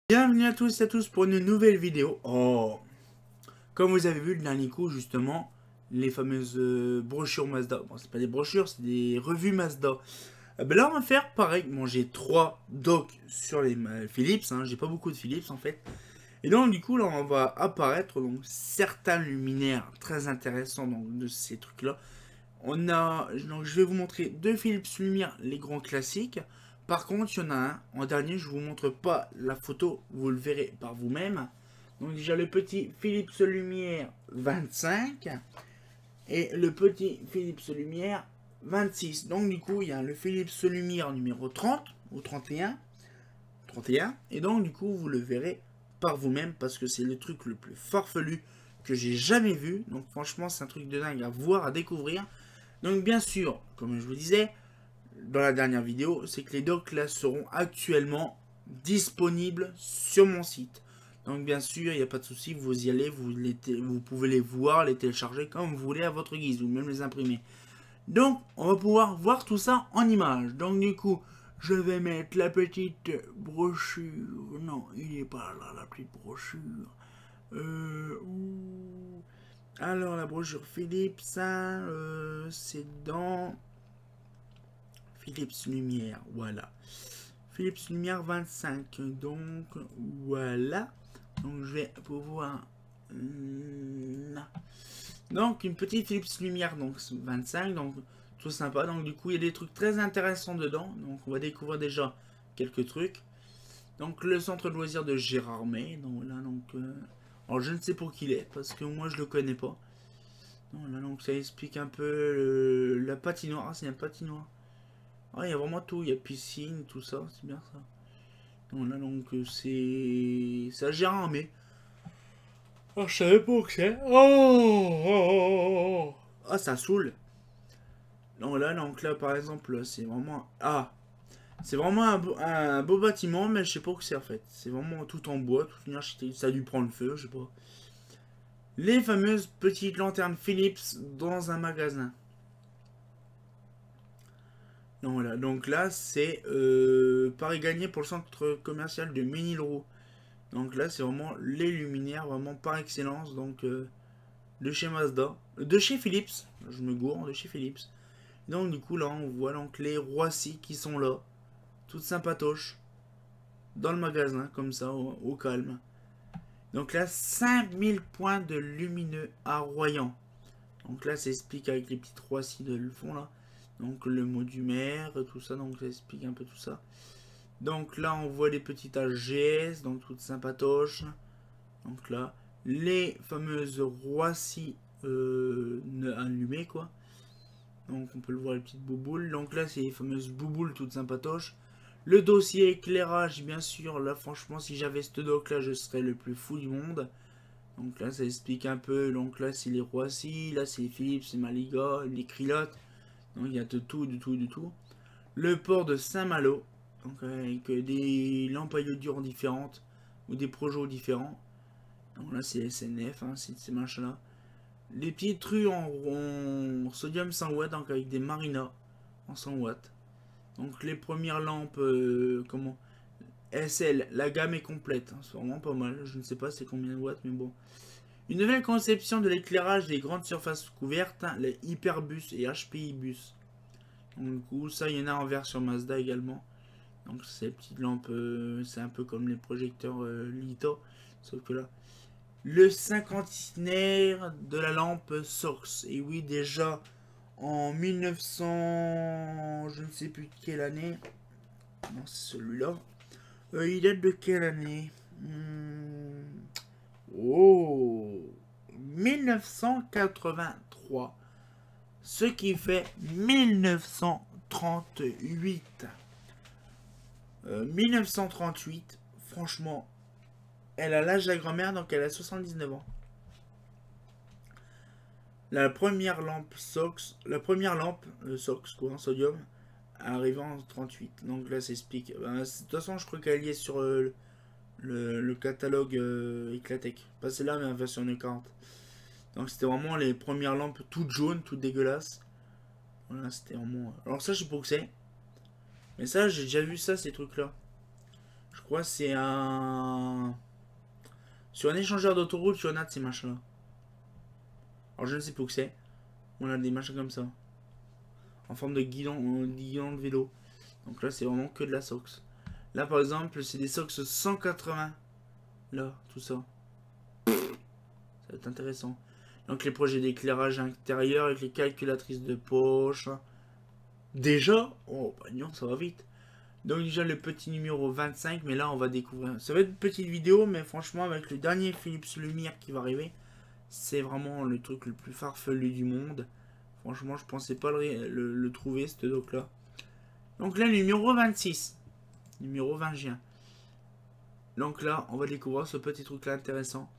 Bienvenue à tous et à tous pour une nouvelle vidéo. Comme vous avez vu le dernier coup, justement, les fameuses brochures Mazda. Bon, c'est pas des brochures, c'est des revues Mazda. Ben là, on va faire pareil. Bon, j'ai 3 docks sur les Philips. J'ai pas beaucoup de Philips en fait. Et donc, du coup, là, on va apparaître donc certains luminaires très intéressants donc, de ces trucs-là. Donc, je vais vous montrer deux Philips Lumière, les grands classiques. Par contre, il y en a un. En dernier, je vous montre pas la photo, vous le verrez par vous-même. Donc déjà le petit Philips Lumière 25 et le petit Philips Lumière 26. Donc du coup, il y a le Philips Lumière numéro 30 ou 31. Et donc du coup, vous le verrez par vous-même parce que c'est le truc le plus farfelu que j'ai jamais vu. Donc franchement, c'est un truc de dingue à voir, à découvrir. Donc bien sûr, comme je vous disais dans la dernière vidéo, c'est que les docks là seront actuellement disponibles sur mon site. Donc bien sûr, il n'y a pas de souci, vous y allez, vous pouvez les voir, les télécharger comme vous voulez à votre guise, ou même les imprimer. Donc on va pouvoir voir tout ça en images. Donc du coup, je vais mettre la petite brochure. Non, il n'est pas là, la petite brochure. Alors la brochure Philips, c'est dans Philips Lumière, voilà. Philips Lumière 25, donc voilà. Donc je vais pouvoir... Donc une petite Philips Lumière, donc 25, donc tout sympa. Donc du coup il y a des trucs très intéressants dedans. Donc on va découvrir déjà quelques trucs. Donc le centre de loisirs de Gérardmer, donc là donc... alors je ne sais pour qui il est, parce que moi je le connais pas. Donc là donc ça explique un peu la patinoire, c'est un patinoire. Ah, il y a vraiment tout, il y a piscine, tout ça, c'est bien ça. Donc là, donc, c'est... Ça gère un mais... Oh, je savais pas que c'est. Ah, ça saoule. Donc là, par exemple, c'est vraiment... Ah, c'est vraiment un beau bâtiment, mais je sais pas que c'est en fait. C'est vraiment tout en bois, toute une architecture. Ça a dû prendre feu, je sais pas. Les fameuses petites lanternes Philips dans un magasin. Donc voilà, donc là c'est Paris gagné pour le centre commercial de Ménilroux. Donc là c'est vraiment les luminaires vraiment par excellence donc de chez Mazda, de chez Philips, je me gourre, de chez Philips. Donc du coup là on voit donc les Roissy qui sont là, toutes sympatoches, dans le magasin comme ça au calme. Donc là 5000 points de lumineux à Royan. Donc là ça explique avec les petites Roissy de le fond là. Donc le mot du maire, tout ça, donc ça explique un peu tout ça. Donc là on voit les petites AGS, donc toutes sympatoches. Donc là, les fameuses Roissy allumées quoi. Donc on peut le voir les petites bouboules. Donc là c'est les fameuses bouboules toutes sympatoches. Le dossier éclairage bien sûr, là franchement si j'avais ce doc là je serais le plus fou du monde. Donc là ça explique un peu, donc là c'est les Roissy, là c'est les Philips, c'est Maliga, les Crilottes. Donc il y a de tout, du tout, du tout. Le port de Saint-Malo, donc avec des lampes à iodure différentes ou des projets différents. Donc là c'est SNF, c'est ces machins là. Les petites rues en sodium 100 watts, donc avec des marinas en 100 watts. Donc les premières lampes, comment SL, la gamme est complète, c'est vraiment pas mal. Je ne sais pas c'est combien de watts, mais bon. Une nouvelle conception de l'éclairage des grandes surfaces couvertes, les Hyperbus et HPI Bus. Donc, du coup, ça, il y en a en version Mazda également. Donc, ces petites lampes, c'est un peu comme les projecteurs Lito. Sauf que là, le cinquantenaire de la lampe Sox. Et oui, déjà en 1900, je ne sais plus quelle année. Non, c'est celui-là. Il date de quelle année? Oh, 1983. Ce qui fait 1938. 1938, franchement, elle a l'âge de la grand-mère, donc elle a 79 ans. La première lampe Sox, Sox quoi, en sodium, arrivée en 38. Donc là, ça explique. De toute façon, je crois qu'elle y est sur le catalogue Eclatec. Pas celle-là, mais la version E40. Donc c'était vraiment les premières lampes toutes jaunes, toutes dégueulasses. Voilà, c'était vraiment... Alors ça, je sais pas que c'est. Mais ça, j'ai déjà vu ça, ces trucs-là. crois que c'est un... Sur un échangeur d'autoroute, il y en a de ces machins-là. Alors je ne sais pas où que c'est. On a des machins comme ça. En forme de guidon de vélo. Donc là, c'est vraiment que de la SOX. Là, par exemple, c'est des SOX 180. Là, tout ça. Ça va être intéressant. Donc les projets d'éclairage intérieur avec les calculatrices de poche. Déjà? Oh, bah non, ça va vite. Donc déjà le petit numéro 25, mais là on va découvrir. Ça va être une petite vidéo, mais franchement avec le dernier Philips Lumière qui va arriver, c'est vraiment le truc le plus farfelu du monde. Franchement, je pensais pas le trouver, ce doc-là. Donc là, numéro 26. Numéro 20 juin. Donc là, on va découvrir ce petit truc-là intéressant.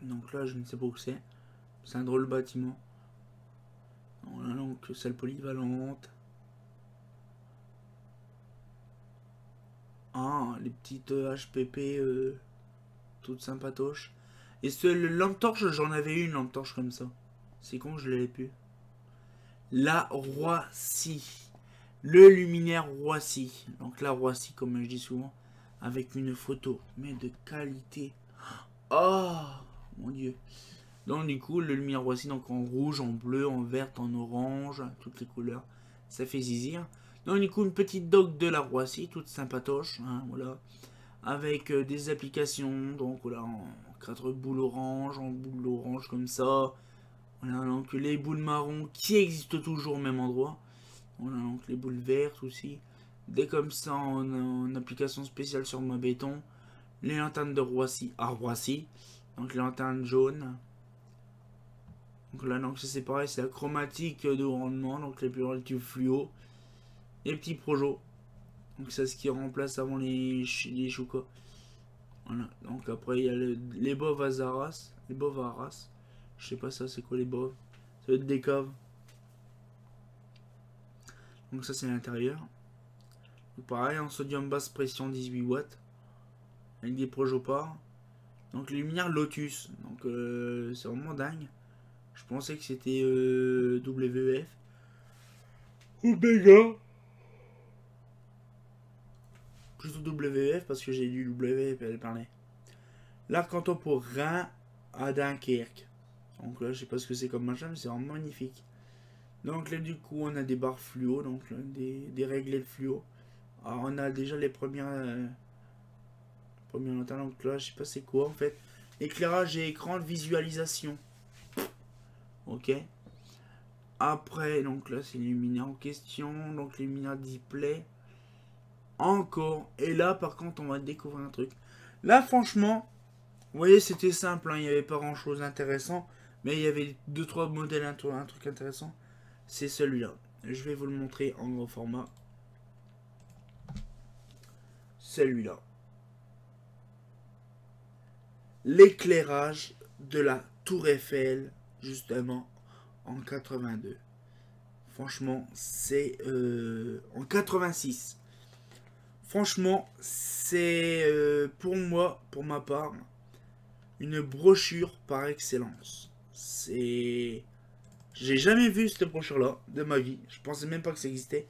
Donc là, je ne sais pas où c'est. C'est un drôle de bâtiment. Voilà, donc salle polyvalente. Ah, les petites HPP toutes sympatoches. Et ce lampe torche, j'en avais une lampe torche comme ça. C'est con que je l'avais plus. La Roissy. Le luminaire Roissy. Donc la Roissy, comme je dis souvent, avec une photo, mais de qualité. Oh, mon Dieu. Donc du coup, le luminaire Roissy, donc en rouge, en bleu, en vert, en orange, toutes les couleurs. Ça fait zizir. Donc du coup, une petite dock de la Roissy, toute sympatoche, hein, voilà. Avec des applications, donc voilà, en 4 boules orange, en boules orange comme ça. Voilà, donc les boules marron qui existent toujours au même endroit. Voilà, donc les boules vertes aussi. Des comme ça en application spéciale sur ma béton. Les lanternes de Roissy à Roissy. Donc les lanternes jaunes. Donc là, donc c'est pareil, c'est la chromatique de rendement. Donc les plus tubes fluo. Les petits projos. Donc c'est ce qui remplace avant les choucas. Voilà, donc après il y a les boves à Arras. Les boves à Arras. Je sais pas ça, c'est quoi les boves? Ça va être des caves. Donc ça c'est l'intérieur. Pareil, en sodium basse pression 18 watts. Avec des projopars. Donc les luminaires Lotus. Donc c'est vraiment dingue. Je pensais que c'était WF. Omega. Plutôt WF parce que j'ai lu WF elle parlait. L'arc contemporain à Dunkerque. Donc là je sais pas ce que c'est comme machin mais c'est vraiment magnifique. Donc là du coup on a des barres fluo. Donc là, des réglés de fluo. Alors on a déjà les premières lanternes. Donc là je sais pas c'est quoi en fait. Éclairage et écran de visualisation. Ok. Après, donc là, c'est les luminaires en question. Donc les luminaires display. Encore. Et là, par contre, on va découvrir un truc. Là, franchement, vous voyez, c'était simple. Hein, il n'y avait pas grand-chose d'intéressant. Mais il y avait 2-3 modèles, un truc intéressant. C'est celui-là. Je vais vous le montrer en gros format. Celui-là. L'éclairage de la Tour Eiffel, justement, en 82. Franchement, c'est en 86. Franchement, c'est pour moi, pour ma part, une brochure par excellence. C'est... J'ai jamais vu cette brochure-là de ma vie. Je pensais même pas que ça existait.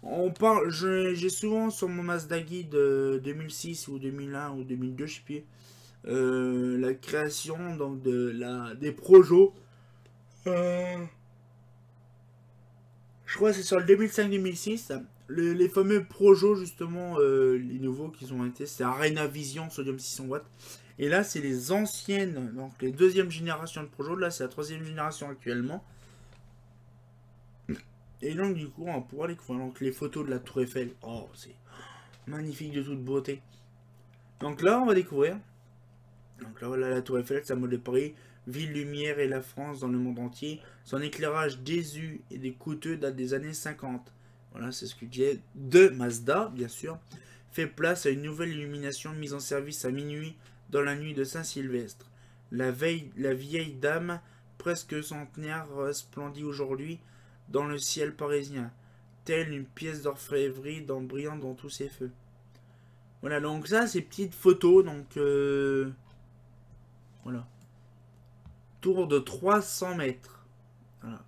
On parle, j'ai souvent sur mon Mazda Guide 2006 ou 2001 ou 2002, je sais plus, la création donc des projos. Je crois que c'est sur le 2005-2006. Les fameux projos, justement, les nouveaux qu'ils ont été, c'est Arena Vision, sodium 600 watts. Et là, c'est les anciennes, donc les deuxième génération de projos. Là, c'est la troisième génération actuellement. Et donc, du coup, on pourra découvrir donc, les photos de la Tour Eiffel. Oh, c'est magnifique de toute beauté. Donc là, on va découvrir. Donc là, voilà la Tour Eiffel, ça de Paris. Ville lumière et la France dans le monde entier. Son éclairage désu et des coûteux date des années 50. Voilà, c'est ce que j'ai de Mazda, bien sûr. Fait place à une nouvelle illumination mise en service à minuit dans la nuit de Saint-Sylvestre. La vieille dame, presque centenaire, resplendit aujourd'hui dans le ciel parisien, telle une pièce d'orfèvrerie brillant dans tous ses feux. Voilà, donc ça, c'est petites photos, donc voilà. Tour de 300 mètres. Voilà.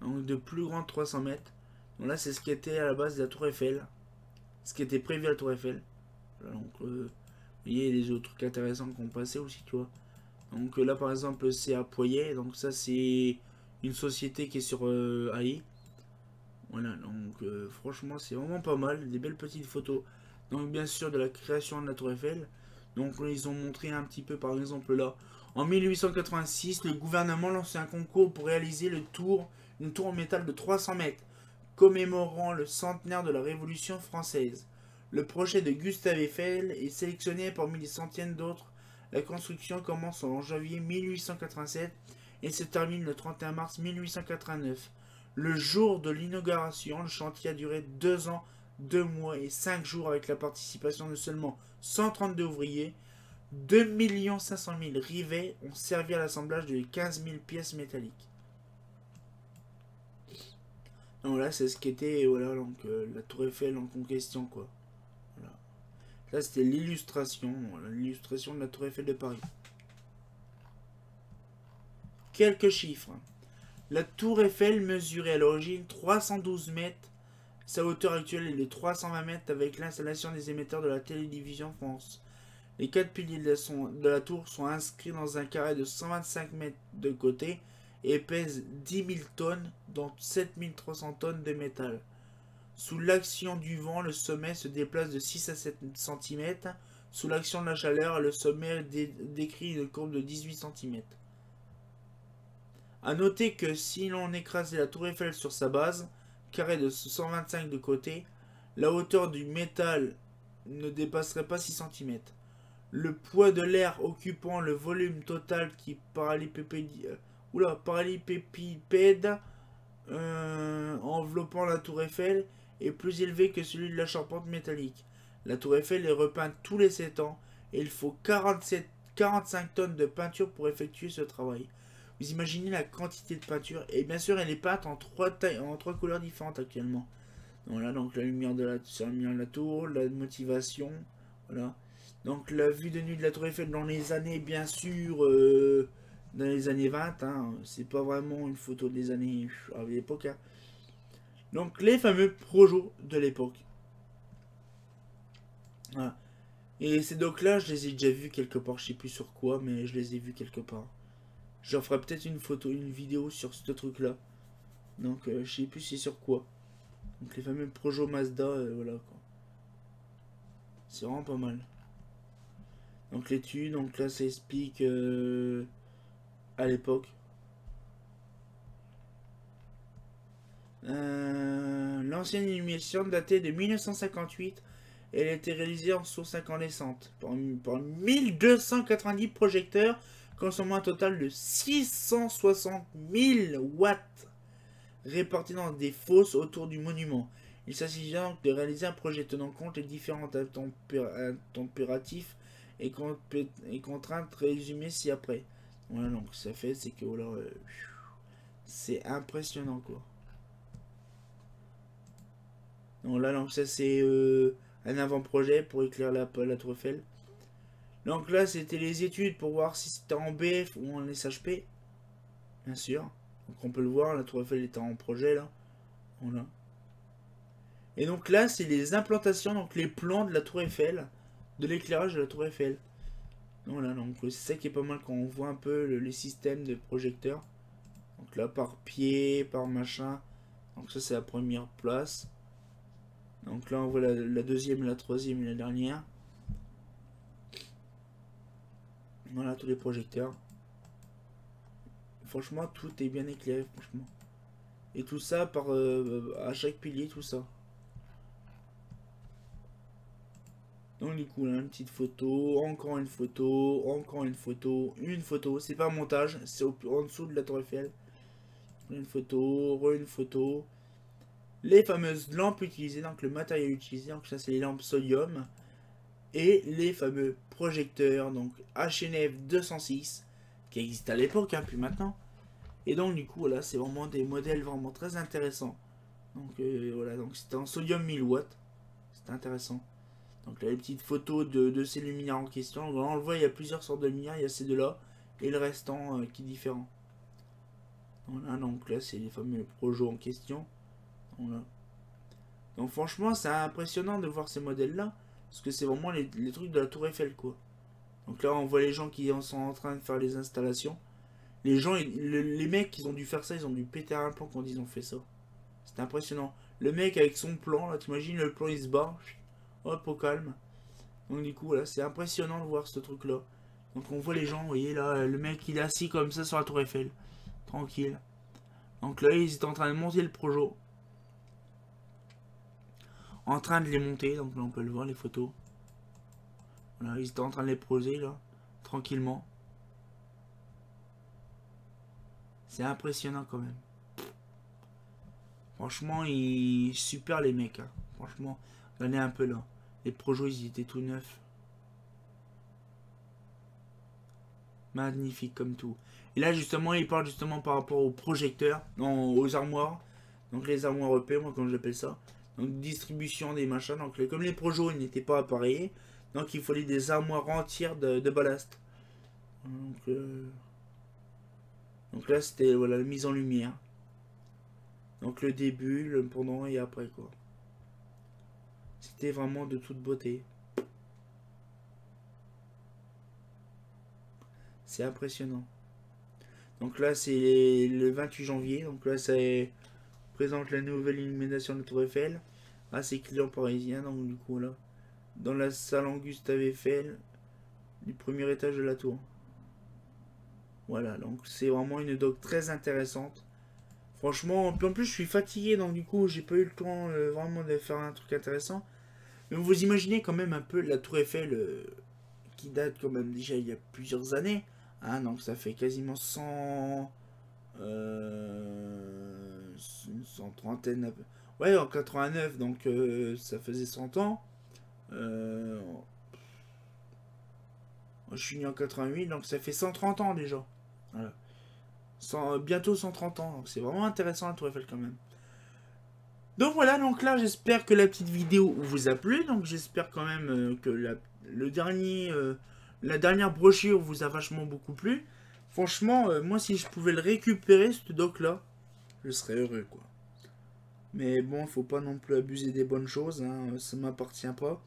Donc de plus grand de 300 mètres. Donc là, c'est ce qui était à la base de la Tour Eiffel. ce qui était prévu à la Tour Eiffel. Voilà, donc, vous voyez les autres trucs intéressants qu'on passait aussi, tu vois. Donc là, par exemple, c'est à Poyet. Donc ça, c'est une société qui est sur AI. Voilà, donc franchement, c'est vraiment pas mal. Des belles petites photos. Donc bien sûr, de la création de la Tour Eiffel. Donc ils ont montré un petit peu, par exemple, là. En 1886, le gouvernement lançait un concours pour réaliser une tour en métal de 300 mètres, commémorant le centenaire de la Révolution française. Le projet de Gustave Eiffel est sélectionné parmi des centaines d'autres. La construction commence en janvier 1887 et se termine le 31 mars 1889. Le jour de l'inauguration, le chantier a duré 2 ans, 2 mois et 5 jours avec la participation de seulement 132 ouvriers. 2 500 000 rivets ont servi à l'assemblage de 15 000 pièces métalliques. Donc là, c'est ce qu'était voilà, donc, la Tour Eiffel en question, quoi. Voilà. Là, c'était l'illustration, voilà, l'illustration de la Tour Eiffel de Paris. Quelques chiffres. La Tour Eiffel mesurait à l'origine 312 mètres. Sa hauteur actuelle est de 320 mètres avec l'installation des émetteurs de la télévision France. Les 4 piliers de la tour sont inscrits dans un carré de 125 mètres de côté et pèsent 10 000 tonnes, dont 7 300 tonnes de métal. Sous l'action du vent, le sommet se déplace de 6 à 7 cm. Sous l'action de la chaleur, le sommet décrit une courbe de 18 cm. A noter que si l'on écrasait la tour Eiffel sur sa base, carré de 125 de côté, la hauteur du métal ne dépasserait pas 6 cm. Le poids de l'air occupant le volume total qui parallélépipède enveloppant la tour Eiffel est plus élevé que celui de la charpente métallique. La tour Eiffel est repeinte tous les 7 ans et il faut 45 tonnes de peinture pour effectuer ce travail. Vous imaginez la quantité de peinture. Et bien sûr, elle est peinte en 3 couleurs différentes actuellement. Voilà, donc la lumière de la tour, la motivation, voilà. Donc la vue de nuit de la Tour Eiffel dans les années, bien sûr, dans les années 20, hein, c'est pas vraiment une photo des années à l'époque. Hein. Donc les fameux projets de l'époque. Voilà. Et ces docks-là, je les ai déjà vus quelque part, je sais plus sur quoi, mais je les ai vus quelque part. J'en ferai peut-être une photo, une vidéo sur ce truc-là. Donc je sais plus c'est sur quoi. Donc les fameux projets Mazda, voilà quoi. C'est vraiment pas mal. Donc l'étude, donc là ça explique à l'époque. L'ancienne illumination datée de 1958, elle a été réalisée en source incandescente par 1290 projecteurs consommant un total de 660 000 watts répartis dans des fosses autour du monument. Il s'agit donc de réaliser un projet tenant compte des différents températifs et contraintes résumées ci-après. Voilà, donc ça fait, c'est que voilà, c'est impressionnant quoi. Donc là, donc ça c'est un avant-projet pour éclairer la Tour Eiffel. Donc là, c'était les études pour voir si c'était en BF ou en SHP, bien sûr. Donc on peut le voir, la Tour Eiffel était en projet là. Voilà. Et donc là, c'est les implantations, donc les plans de la Tour Eiffel, de l'éclairage de la Tour Eiffel. Voilà, donc c'est ça qui est pas mal quand on voit un peu les systèmes de projecteurs. Donc là, par pied, par machin. Donc ça, c'est la première place. Donc là, on voit la deuxième, la troisième et la dernière. Voilà, tous les projecteurs. Franchement, tout est bien éclairé, franchement. Et tout ça par à chaque pilier, tout ça. Donc du coup, là, une petite photo, encore une photo, encore une photo. C'est pas un montage, c'est en dessous de la Tour Eiffel. Une photo, une photo. Les fameuses lampes utilisées, donc le matériel utilisé, donc ça c'est les lampes sodium. Et les fameux projecteurs, donc HNF 206, qui existent à l'époque, hein, puis maintenant. Et donc du coup, voilà, c'est vraiment des modèles vraiment très intéressants. Donc voilà, donc c'était en sodium 1000 watts. C'était intéressant. Donc là, les petites photos de ces luminaires en question. On le voit, il y a plusieurs sortes de lumières. Il y a ces deux-là et le restant qui est différent. Voilà, donc là, c'est les fameux projets en question. Voilà. Donc franchement, c'est impressionnant de voir ces modèles-là. Parce que c'est vraiment les trucs de la Tour Eiffel, quoi. Donc là, on voit les gens qui sont en train de faire les installations. Les gens, les mecs qui ont dû faire ça, ils ont dû péter un plomb quand ils ont fait ça. C'est impressionnant. Le mec avec son plan, là, t'imagines, le plan, il se barre. Hop, au calme. Donc du coup, là, c'est impressionnant de voir ce truc-là. Donc on voit les gens, vous voyez, là, le mec, il est assis comme ça sur la Tour Eiffel. Tranquille. Donc là, ils étaient en train de monter le projet. En train de les monter, donc là, on peut le voir, les photos. Voilà, ils étaient en train de les poser, là, tranquillement. C'est impressionnant, quand même. Franchement, ils... super, les mecs, hein. Franchement, regardez un peu, là. Les projets, ils étaient tout neufs. Magnifique comme tout. Et là justement il parle justement par rapport aux projecteurs, non, aux armoires. Donc les armoires EP, moi comme j'appelle ça. Donc distribution des machins. Donc comme les projets n'étaient pas appareillés, donc il fallait des armoires entières de ballast. Donc là c'était voilà la mise en lumière. Donc le début, le pendant et après quoi. C'était vraiment de toute beauté. C'est impressionnant. Donc là, c'est le 28 janvier. Donc là, ça présente la nouvelle illumination de la Tour Eiffel à ses clients parisiens. Donc du coup, là, dans la salle Gustave Eiffel du premier étage de la tour. Voilà, donc c'est vraiment une doc très intéressante. Franchement, en plus, je suis fatigué. Donc du coup, j'ai pas eu le temps vraiment de faire un truc intéressant. Mais vous imaginez quand même un peu la Tour Eiffel qui date quand même déjà il y a plusieurs années. Ah, donc ça fait quasiment 100... une trentaine... Ouais, en 89, donc ça faisait 100 ans. Je suis né en 88, donc ça fait 130 ans déjà. Voilà. Bientôt 130 ans, donc c'est vraiment intéressant la Tour Eiffel quand même. Donc voilà, donc là j'espère que la petite vidéo vous a plu. Donc j'espère quand même que la dernière brochure vous a vachement beaucoup plu. Franchement, moi si je pouvais le récupérer, ce doc là, je serais heureux quoi. Mais bon, faut pas non plus abuser des bonnes choses, hein, ça m'appartient pas.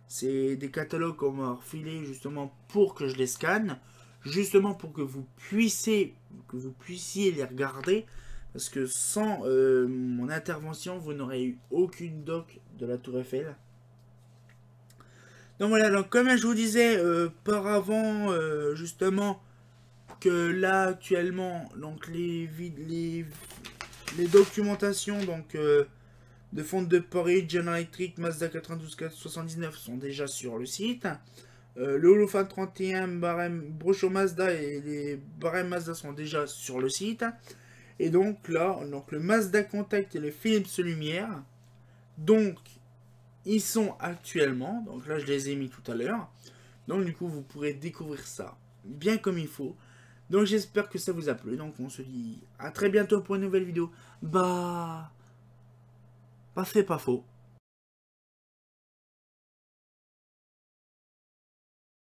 C'est des catalogues qu'on m'a refilés justement pour que je les scanne, justement pour que vous puissiez les regarder. Parce que sans mon intervention, vous n'aurez eu aucune doc de la Tour Eiffel. Donc voilà, donc comme je vous disais par avant, justement, que là actuellement, donc les documentations donc de Fonte de Paris, General Electric, Mazda 92 479 sont déjà sur le site. Le Holophane 31, brochure Mazda et les barèmes Mazda sont déjà sur le site. Et donc là, donc le Mazda Contact et le Philips Lumière, donc ils sont actuellement, donc là je les ai mis tout à l'heure, donc du coup vous pourrez découvrir ça bien comme il faut. Donc j'espère que ça vous a plu, donc on se dit à très bientôt pour une nouvelle vidéo. Bah, pas fait pas faux.